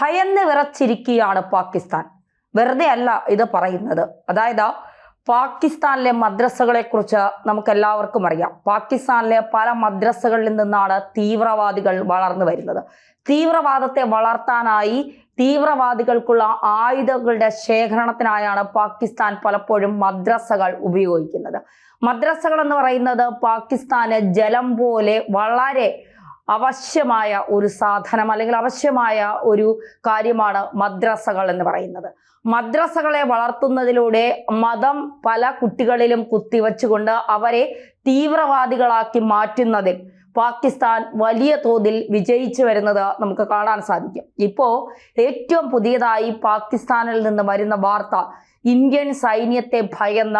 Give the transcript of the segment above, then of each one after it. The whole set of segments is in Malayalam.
ഭയന്ന് വിറച്ചിരിക്കുകയാണ് പാകിസ്ഥാൻ. വെറുതെ അല്ല ഇത് പറയുന്നത്. അതായത് പാകിസ്ഥാനിലെ മദ്രസകളെ കുറിച്ച് നമുക്ക് എല്ലാവർക്കും അറിയാം. പാകിസ്ഥാനിലെ പല മദ്രസകളിൽ നിന്നാണ് തീവ്രവാദികൾ വളർന്നു വരുന്നത്. തീവ്രവാദത്തെ വളർത്താനായി തീവ്രവാദികൾക്കുള്ള ആയുധങ്ങളുടെ ശേഖരണത്തിനായാണ് പാകിസ്ഥാൻ പലപ്പോഴും മദ്രസകൾ ഉപയോഗിക്കുന്നത്. മദ്രസകൾ എന്ന് പറയുന്നത് പാകിസ്ഥാന് ജലം പോലെ വളരെ അവശ്യമായ ഒരു സാധനം അല്ലെങ്കിൽ അവശ്യമായ ഒരു കാര്യമാണ് മദ്രസകൾ എന്ന് പറയുന്നത്. മദ്രസകളെ വളർത്തുന്നതിലൂടെ മതം പല കുട്ടികളിലും കുത്തിവെച്ചുകൊണ്ട് അവരെ തീവ്രവാദികളാക്കി മാറ്റുന്നതിൽ പാകിസ്ഥാൻ വലിയ തോതിൽ വിജയിച്ചു വരുന്നത് നമുക്ക് കാണാൻ സാധിക്കും. ഇപ്പോൾ ഏറ്റവും പുതിയതായി പാകിസ്ഥാനിൽ നിന്ന് വരുന്ന വാർത്ത ഇന്ത്യൻ സൈന്യത്തെ ഭയന്ന,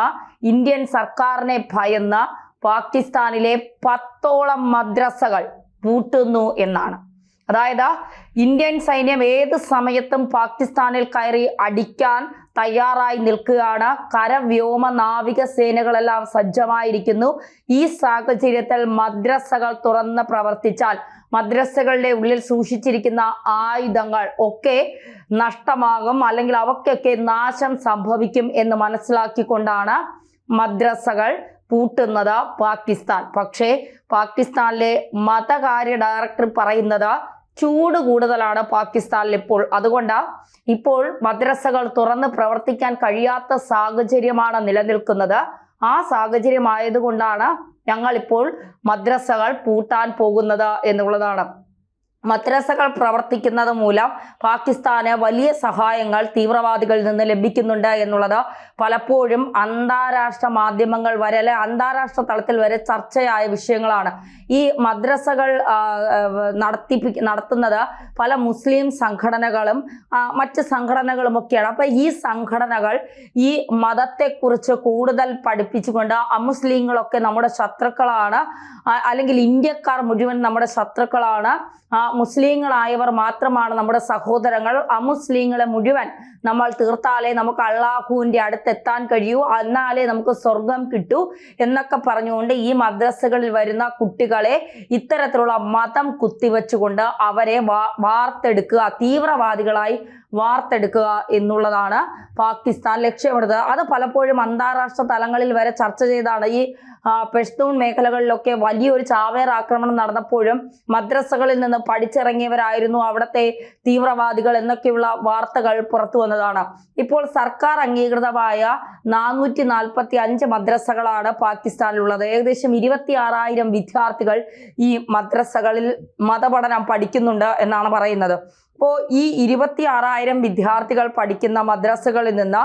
ഇന്ത്യൻ സർക്കാരിനെ ഭയന്ന പാകിസ്ഥാനിലെ 10ഓളം മദ്രസകൾ പൂട്ടുന്നു എന്നാണ്. അതായത് ഇന്ത്യൻ സൈന്യം ഏത് സമയത്തും പാകിസ്ഥാനിൽ കയറി അടിക്കാൻ തയ്യാറായി നിൽക്കുകയാണ്. കര, വ്യോമ, നാവിക സേനകളെല്ലാം സജ്ജമായിരിക്കുന്നു. ഈ സാഹചര്യത്തിൽ മദ്രസകൾ തുറന്ന് പ്രവർത്തിച്ചാൽ മദ്രസകളുടെ ഉള്ളിൽ സൂക്ഷിച്ചിരിക്കുന്ന ആയുധങ്ങൾ ഒക്കെ നഷ്ടമാകും, അല്ലെങ്കിൽ അവയ്ക്കൊക്കെ നാശം സംഭവിക്കും എന്ന് മനസ്സിലാക്കിക്കൊണ്ടാണ് മദ്രസകൾ പൂട്ടുന്നത് പാകിസ്ഥാൻ. പക്ഷേ പാകിസ്ഥാനിലെ മതകാര്യ ഡയറക്ടർ പറയുന്നത് ചൂട് കൂടുതലാണ് പാകിസ്ഥാനിൽ ഇപ്പോൾ. അതുകൊണ്ട് ഇപ്പോൾ മദ്രസകൾ തുറന്ന് പ്രവർത്തിക്കാൻ കഴിയാത്ത സാഹചര്യമാണ് നിലനിൽക്കുന്നത്. ആ സാഹചര്യമായതുകൊണ്ടാണ് ഞങ്ങൾ ഇപ്പോൾ മദ്രസകൾ പൂട്ടാൻ പോകുന്നത് എന്നുള്ളതാണ്. മദ്രസകൾ പ്രവർത്തിക്കുന്നത് മൂലം പാകിസ്ഥാന് വലിയ സഹായങ്ങൾ തീവ്രവാദികളിൽ നിന്ന് ലഭിക്കുന്നുണ്ട് എന്നുള്ളത് പലപ്പോഴും അന്താരാഷ്ട്ര മാധ്യമങ്ങൾ വരെ, അല്ലെ അന്താരാഷ്ട്ര തലത്തിൽ വരെ ചർച്ചയായ വിഷയങ്ങളാണ്. ഈ മദ്രസകൾ നടത്തുന്നത് പല മുസ്ലിം സംഘടനകളും മറ്റ് സംഘടനകളും ഒക്കെയാണ്. അപ്പൊ ഈ സംഘടനകൾ ഈ മതത്തെക്കുറിച്ച് കൂടുതൽ പഠിപ്പിച്ചുകൊണ്ട് അമുസ്ലിങ്ങളൊക്കെ നമ്മുടെ ശത്രുക്കളാണ്, അല്ലെങ്കിൽ ഇന്ത്യക്കാർ മുഴുവൻ നമ്മുടെ ശത്രുക്കളാണ്, മുസ്ലിങ്ങളായവർ മാത്രമാണ് നമ്മുടെ സഹോദരങ്ങൾ, അമുസ്ലിങ്ങളെ മുഴുവൻ നമ്മൾ തീർത്താലേ നമുക്ക് അള്ളാഹുവിൻ്റെ അടുത്തെത്താൻ കഴിയൂ, എന്നാലേ നമുക്ക് സ്വർഗം കിട്ടൂ എന്നൊക്കെ പറഞ്ഞുകൊണ്ട് ഈ മദ്രസകളിൽ വരുന്ന കുട്ടികളെ ഇത്തരത്തിലുള്ള മതം കുത്തിവെച്ചുകൊണ്ട് അവരെ വാർത്തെടുക്കുക, തീവ്രവാദികളായി വാർത്തെടുക്കുക എന്നുള്ളതാണ് പാകിസ്ഥാൻ ലക്ഷ്യമിടുന്നത്. അത് പലപ്പോഴും അന്താരാഷ്ട്ര തലങ്ങളിൽ വരെ ചർച്ച ചെയ്താണ്. ഈ പഷ്തൂൺ മേഖലകളിലൊക്കെ വലിയൊരു ചാവേർ ആക്രമണം നടന്നപ്പോഴും മദ്രസകളിൽ നിന്ന് പഠിച്ചിറങ്ങിയവരായിരുന്നു അവിടുത്തെ തീവ്രവാദികൾ എന്നൊക്കെയുള്ള വാർത്തകൾ പുറത്തു വന്നതാണ്. ഇപ്പോൾ സർക്കാർ അംഗീകൃതമായ 445 മദ്രസകളാണ് പാകിസ്ഥാനിലുള്ളത്. ഏകദേശം 26,000 വിദ്യാർത്ഥികൾ ഈ മദ്രസകളിൽ മതപഠനം പഠിക്കുന്നുണ്ട് എന്നാണ് പറയുന്നത്. അപ്പോൾ ഈ 26,000 വിദ്യാർത്ഥികൾ പഠിക്കുന്ന മദ്രസകളിൽ നിന്ന്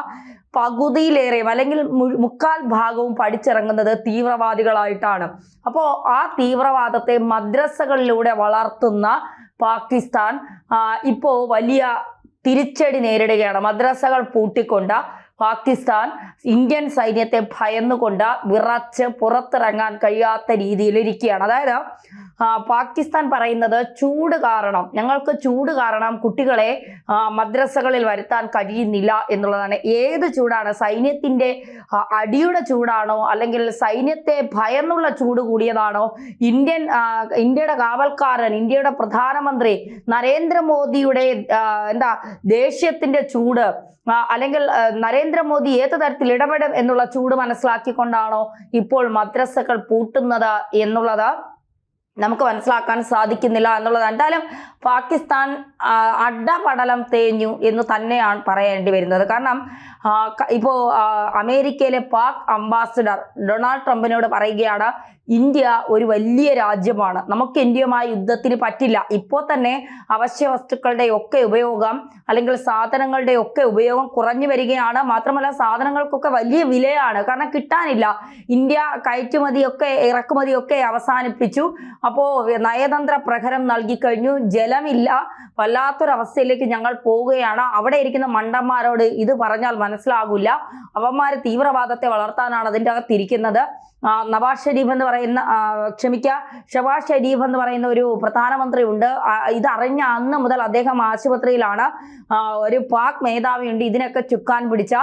പകുതിയിലേറെ അല്ലെങ്കിൽ 3/4 ഭാഗവും പഠിച്ചിറങ്ങുന്നത് തീവ്രവാദികളായിട്ടാണ്. അപ്പോൾ ആ തീവ്രവാദത്തെ മദ്രസകളിലൂടെ വളർത്തുന്ന പാകിസ്ഥാൻ ഇപ്പോൾ വലിയ തിരിച്ചടി നേരിടുകയാണ്. മദ്രസകൾ പൂട്ടിക്കൊണ്ട് പാകിസ്ഥാൻ ഇന്ത്യൻ സൈന്യത്തെ ഭയന്നുകൊണ്ട് വിറച്ച് പുറത്തിറങ്ങാൻ കഴിയാത്ത രീതിയിലിരിക്കുകയാണ്. അതായത് പാകിസ്ഥാൻ പറയുന്നത് ചൂട് കാരണം, ഞങ്ങൾക്ക് ചൂട് കാരണം കുട്ടികളെ മദ്രസകളിൽ വരുത്താൻ കഴിയുന്നില്ല എന്നുള്ളതാണ്. ഏത് ചൂടാണ്? സൈന്യത്തിൻ്റെ അടിയുടെ ചൂടാണോ, അല്ലെങ്കിൽ സൈന്യത്തെ ഭയന്നുള്ള ചൂട് കൂടിയതാണോ? ഇന്ത്യയുടെ കാവൽക്കാരൻ, ഇന്ത്യയുടെ പ്രധാനമന്ത്രി നരേന്ദ്രമോദിയുടെ ദേഷ്യത്തിന്റെ ചൂട്, അല്ലെങ്കിൽ നരേന്ദ്രമോദി ഏത് തരത്തിൽ ഇടപെടും എന്നുള്ള ചൂട് മനസ്സിലാക്കിക്കൊണ്ടാണോ ഇപ്പോൾ മദ്രസകൾ പൂട്ടുന്നത് എന്നുള്ളത് നമുക്ക് മനസ്സിലാക്കാൻ സാധിക്കുന്നില്ല എന്നുള്ളത്. എന്തായാലും പാകിസ്ഥാൻ അഡപടലം തേഞ്ഞു എന്ന് തന്നെയാണ് പറയേണ്ടി വരുന്നത്. കാരണം ഇപ്പോൾ അമേരിക്കയിലെ പാക് അംബാസിഡർ ഡൊണാൾഡ് ട്രംപിനോട് പറയുകയാണ്, ഇന്ത്യ ഒരു വലിയ രാജ്യമാണ്, നമുക്ക് ഇന്ത്യയുമായി യുദ്ധത്തിന് പറ്റില്ല. ഇപ്പോൾ തന്നെ അവശ്യ വസ്തുക്കളുടെ ഒക്കെ ഉപയോഗം, അല്ലെങ്കിൽ സാധനങ്ങളുടെ ഒക്കെ ഉപയോഗം കുറഞ്ഞു വരികയാണ്. മാത്രമല്ല സാധനങ്ങൾക്കൊക്കെ വലിയ വിലയാണ്, കാരണം കിട്ടാനില്ല. ഇന്ത്യ കയറ്റുമതിയൊക്കെ ഇറക്കുമതിയൊക്കെ അവസാനിപ്പിച്ചു. അപ്പോൾ നയതന്ത്ര പ്രഹരം നൽകിക്കഴിഞ്ഞു. ജലമില്ല, വല്ലാത്തൊരവസ്ഥയിലേക്ക് ഞങ്ങൾ പോവുകയാണ്. അവിടെ ഇരിക്കുന്ന മണ്ടന്മാരോട് ഇത് പറഞ്ഞാൽ മനസ്സിലാകില്ല. അവന്മാർ തീവ്രവാദത്തെ വളർത്താനാണ് അതിൻ്റെ അകത്തിരിക്കുന്നത്. ഷവാസ് ഷരീഫ് എന്ന് പറയുന്ന ഒരു പ്രധാനമന്ത്രി ഉണ്ട്. ഇതറിഞ്ഞ അന്ന് മുതൽ അദ്ദേഹം ആശുപത്രിയിലാണ്. ഒരു പാക് മേധാവിയുണ്ട് ഇതിനൊക്കെ ചുക്കാൻ പിടിച്ച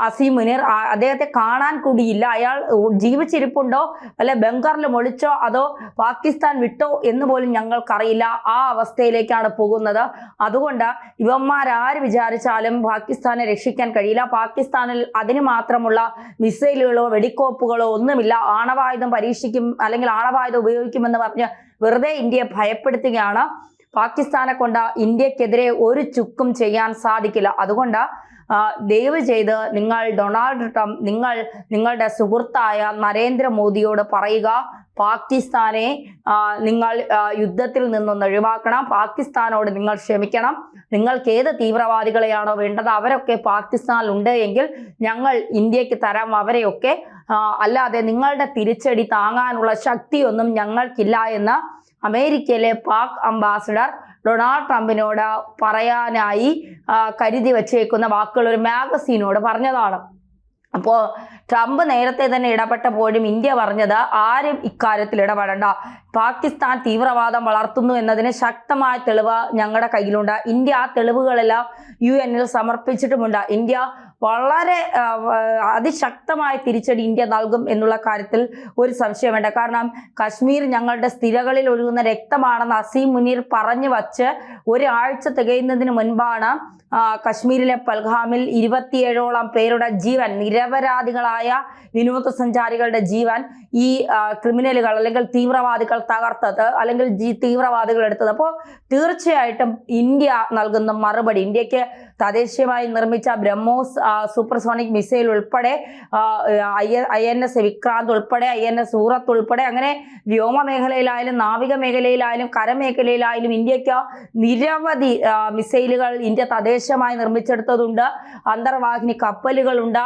അസീം മുനീർ. അദ്ദേഹത്തെ കാണാൻ കൂടിയില്ല. അയാൾ ജീവിച്ചിരിപ്പുണ്ടോ, അല്ലെ ബംഗാറിൽ ഒളിച്ചോ, അതോ പാകിസ്ഥാൻ വിട്ടോ എന്ന് പോലും ഞങ്ങൾക്കറിയില്ല. ആ അവസ്ഥയിലേക്കാണ് പോകുന്നത്. പോകുന്നത്. അതുകൊണ്ട് ഇവന്മാരാര് വിചാരിച്ചാലും പാകിസ്ഥാനെ രക്ഷിക്കാൻ കഴിയില്ല. പാകിസ്ഥാനിൽ അതിന് മാത്രമുള്ള മിസൈലുകളോ വെടിക്കോപ്പുകളോ ഒന്നുമില്ല. ആണവായുധം പരീക്ഷിക്കും അല്ലെങ്കിൽ ആണവായുധം ഉപയോഗിക്കുമെന്ന് പറഞ്ഞ് വെറുതെ ഇന്ത്യയെ ഭയപ്പെടുത്തുകയാണ്. പാകിസ്ഥാനെ കൊണ്ട് ഇന്ത്യക്കെതിരെ ഒരു ചുക്കും ചെയ്യാൻ സാധിക്കില്ല. അതുകൊണ്ട് ദയവ് ചെയ്ത് നിങ്ങൾ ഡൊണാൾഡ് ട്രംപ്, നിങ്ങളുടെ സുഹൃത്തായ നരേന്ദ്രമോദിയോട് പറയുക, പാകിസ്ഥാനെ നിങ്ങൾ യുദ്ധത്തിൽ നിന്നൊന്ന് ഒഴിവാക്കണം. പാകിസ്ഥാനോട് നിങ്ങൾ ക്ഷമിക്കണം. നിങ്ങൾക്ക് ഏത് തീവ്രവാദികളെയാണോ വേണ്ടത് അവരൊക്കെ പാകിസ്ഥാനിലുണ്ട് എങ്കിൽ ഞങ്ങൾ ഇന്ത്യക്ക് തരാം അവരെയൊക്കെ. അല്ലാതെ നിങ്ങളുടെ തിരിച്ചടി താങ്ങാനുള്ള ശക്തിയൊന്നും ഞങ്ങൾക്കില്ല എന്ന് അമേരിക്കയിലെ പാക് അംബാസിഡർ ഡൊണാൾഡ് ട്രംപിനോട് പറയാനായി കരുതി വച്ചേക്കുന്ന വാക്കുകൾ ഒരു മാഗസീനോട് പറഞ്ഞതാണ്. അപ്പോൾ ട്രംപ് നേരത്തെ തന്നെ ഇടപെട്ടപ്പോഴും ഇന്ത്യ പറഞ്ഞത് ആരും ഇക്കാര്യത്തിൽ ഇടപെടണ്ട, പാകിസ്ഥാൻ തീവ്രവാദം വളർത്തുന്നു എന്നതിന് ശക്തമായ തെളിവ് ഞങ്ങളുടെ കയ്യിലുണ്ട്. ഇന്ത്യ ആ തെളിവുകളെല്ലാം UN-ൽ സമർപ്പിച്ചിട്ടുമുണ്ട്. ഇന്ത്യ വളരെ അതിശക്തമായ തിരിച്ചടി ഇന്ത്യ നൽകും എന്നുള്ള കാര്യത്തിൽ ഒരു സംശയം വേണ്ട. കാരണം കശ്മീർ ഞങ്ങളുടെ സ്ഥിരകളിൽ ഒഴുകുന്ന രക്തമാണെന്ന് അസീം മുനീർ പറഞ്ഞു വച്ച് ഒരാഴ്ച തികയുന്നതിന് മുൻപാണ് കശ്മീരിലെ പൽഗാമിൽ 27ഓളം പേരുടെ ജീവൻ, നിരപരാധികളായ വിനോദസഞ്ചാരികളുടെ ജീവൻ ഈ ക്രിമിനലുകൾ അല്ലെങ്കിൽ തീവ്രവാദികൾ തകർത്തത്, അല്ലെങ്കിൽ തീവ്രവാദികൾ എടുത്തത്. അപ്പോൾ തീർച്ചയായിട്ടും ഇന്ത്യ നൽകുന്ന മറുപടി, ഇന്ത്യക്ക് തദ്ദേശീയമായി നിർമ്മിച്ച ബ്രഹ്മോസ് സൂപ്പർസോണിക് മിസൈൽ ഉൾപ്പെടെ INS വിക്രാന്ത് ഉൾപ്പെടെ INS സൂറത്ത് ഉൾപ്പെടെ അങ്ങനെ വ്യോമ മേഖലയിലായാലും നാവിക മേഖലയിലായാലും കരമേഖലയിലായാലും ഇന്ത്യക്ക് നിരവധി മിസൈലുകൾ ഇന്ത്യ തദ്ദേശീയമായി നിർമ്മിച്ചെടുത്തതുണ്ട്. അന്തർവാഹിനി കപ്പലുകളുണ്ട്.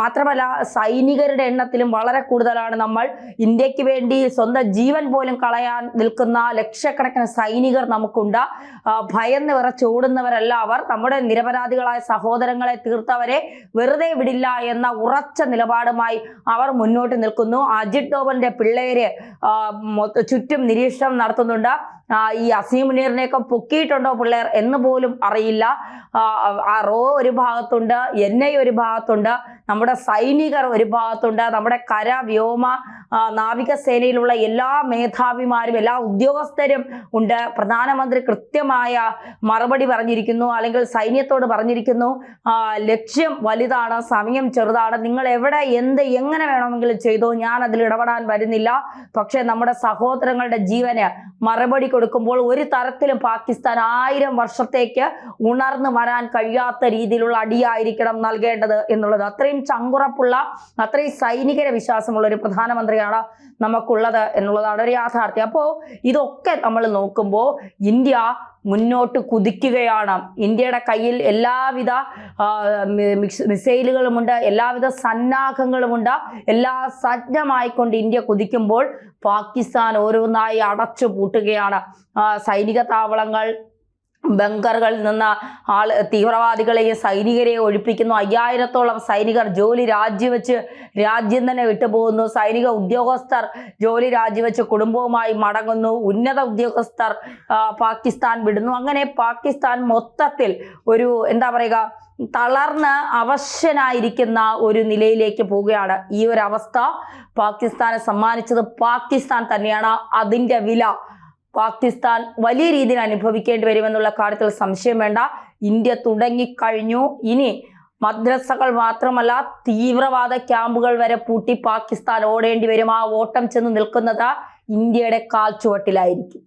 മാത്രമല്ല സൈനികരുടെ എണ്ണത്തിലും വളരെ കൂടുതലാണ്. നമ്മൾ ഇന്ത്യക്ക് വേണ്ടി സ്വന്തം ജീവൻ പോലും കളയാൻ നിൽക്കുന്ന ലക്ഷക്കണക്കിന് സൈനികർ നമുക്കുണ്ട്. ഭയന്ന് വിറച്ചോടുന്നവരല്ല അവർ. നമ്മുടെ നിരപരാധികളായ സഹോദരങ്ങളെ തീർത്തവരെ വെറുതെ വിടില്ല എന്ന ഉറച്ച നിലപാടുമായി അവർ മുന്നോട്ട് നിൽക്കുന്നു. അജിത് ഡോവലിന്റെ പിള്ളേര് ചുറ്റും നിരീക്ഷണം നടത്തുന്നുണ്ട്. ഈ അസീം മുനീറിനെയൊക്കെ പൊക്കിയിട്ടുണ്ടോ പിള്ളേർ എന്ന് പോലും അറിയില്ല. റോ ഒരു ഭാഗത്തുണ്ട്, NI ഒരു ഭാഗത്തുണ്ട്, നമ്മുടെ സൈനികർ ഒരു ഭാഗത്തുണ്ട്, നമ്മുടെ കര വ്യോമ നാവികസേനയിലുള്ള എല്ലാ മേധാവിമാരും എല്ലാ ഉദ്യോഗസ്ഥരും ഉണ്ട്. പ്രധാനമന്ത്രി കൃത്യമായ മറുപടി പറഞ്ഞിരിക്കുന്നു, അല്ലെങ്കിൽ സൈന്യത്തോട് പറഞ്ഞിരിക്കുന്നു, ലക്ഷ്യം വലുതാണ്, സമയം ചെറുതാണ്, നിങ്ങൾ എവിടെ എങ്ങനെ വേണമെങ്കിലും ചെയ്തോ, ഞാൻ അതിൽ ഇടപെടാൻ വരുന്നില്ല. പക്ഷെ നമ്മുടെ സഹോദരങ്ങളുടെ ജീവന് മറുപടി കൊടുക്കുമ്പോൾ ഒരു തരത്തിലും പാകിസ്ഥാൻ 1000 വർഷത്തേക്ക് ഉണർന്നു വരാൻ കഴിയാത്ത രീതിയിലുള്ള അടിയായിരിക്കണം നൽകേണ്ടത് എന്നുള്ളത്. അത്രയും ചങ്കുറപ്പുള്ള, അത്രയും സൈനികരെ വിശ്വാസമുള്ള ഒരു പ്രധാനമന്ത്രിയാണ് നമുക്കുള്ളത് എന്നുള്ളതാണ് ഒരു യാഥാർത്ഥ്യം. അപ്പോൾ ഇതൊക്കെ നമ്മൾ നോക്കുമ്പോൾ ഇന്ത്യ മുന്നോട്ട് കുതിക്കുകയാണ്. ഇന്ത്യയുടെ കയ്യിൽ എല്ലാവിധ മിസൈലുകളുമുണ്ട്, എല്ലാവിധ സന്നാഹങ്ങളുമുണ്ട്. എല്ലാം സജ്ജമായിക്കൊണ്ട് ഇന്ത്യ കുതിക്കുമ്പോൾ പാകിസ്ഥാൻ ഓരോന്നായി അടച്ചു പൂട്ടുകയാണ്. സൈനിക താവളങ്ങൾ, ബങ്കറുകളിൽ നിന്ന് തീവ്രവാദികളെയും സൈനികരെയും ഒഴിപ്പിക്കുന്നു. 5000-ഓളം സൈനികർ ജോലി രാജിവെച്ച് രാജ്യം തന്നെ വിട്ടുപോകുന്നു. സൈനിക ഉദ്യോഗസ്ഥർ ജോലി രാജിവെച്ച് കുടുംബവുമായി മടങ്ങുന്നു. ഉന്നത ഉദ്യോഗസ്ഥർ പാകിസ്ഥാൻ വിടുന്നു. അങ്ങനെ പാകിസ്ഥാൻ മൊത്തത്തിൽ ഒരു തളർന്ന് അവശനായിരിക്കുന്ന ഒരു നിലയിലേക്ക് പോവുകയാണ്. ഈ ഒരു അവസ്ഥ പാകിസ്ഥാനെ സമ്മാനിച്ചത് പാകിസ്ഥാൻ തന്നെയാണ്. അതിൻ്റെ വില പാകിസ്ഥാൻ വലിയ രീതിയിൽ അനുഭവിക്കേണ്ടി വരുമെന്നുള്ള കാര്യത്തിൽ സംശയം വേണ്ട. ഇന്ത്യ തുടങ്ങിക്കഴിഞ്ഞു. ഇനി മദ്രസകൾ മാത്രമല്ല, തീവ്രവാദ ക്യാമ്പുകൾ വരെ പൂട്ടി പാകിസ്ഥാൻ ഓടേണ്ടി വരും. ആ ഓട്ടം ചെന്ന് നിൽക്കുന്നത് ഇന്ത്യയുടെ കാൽച്ചുവട്ടിലായിരിക്കും.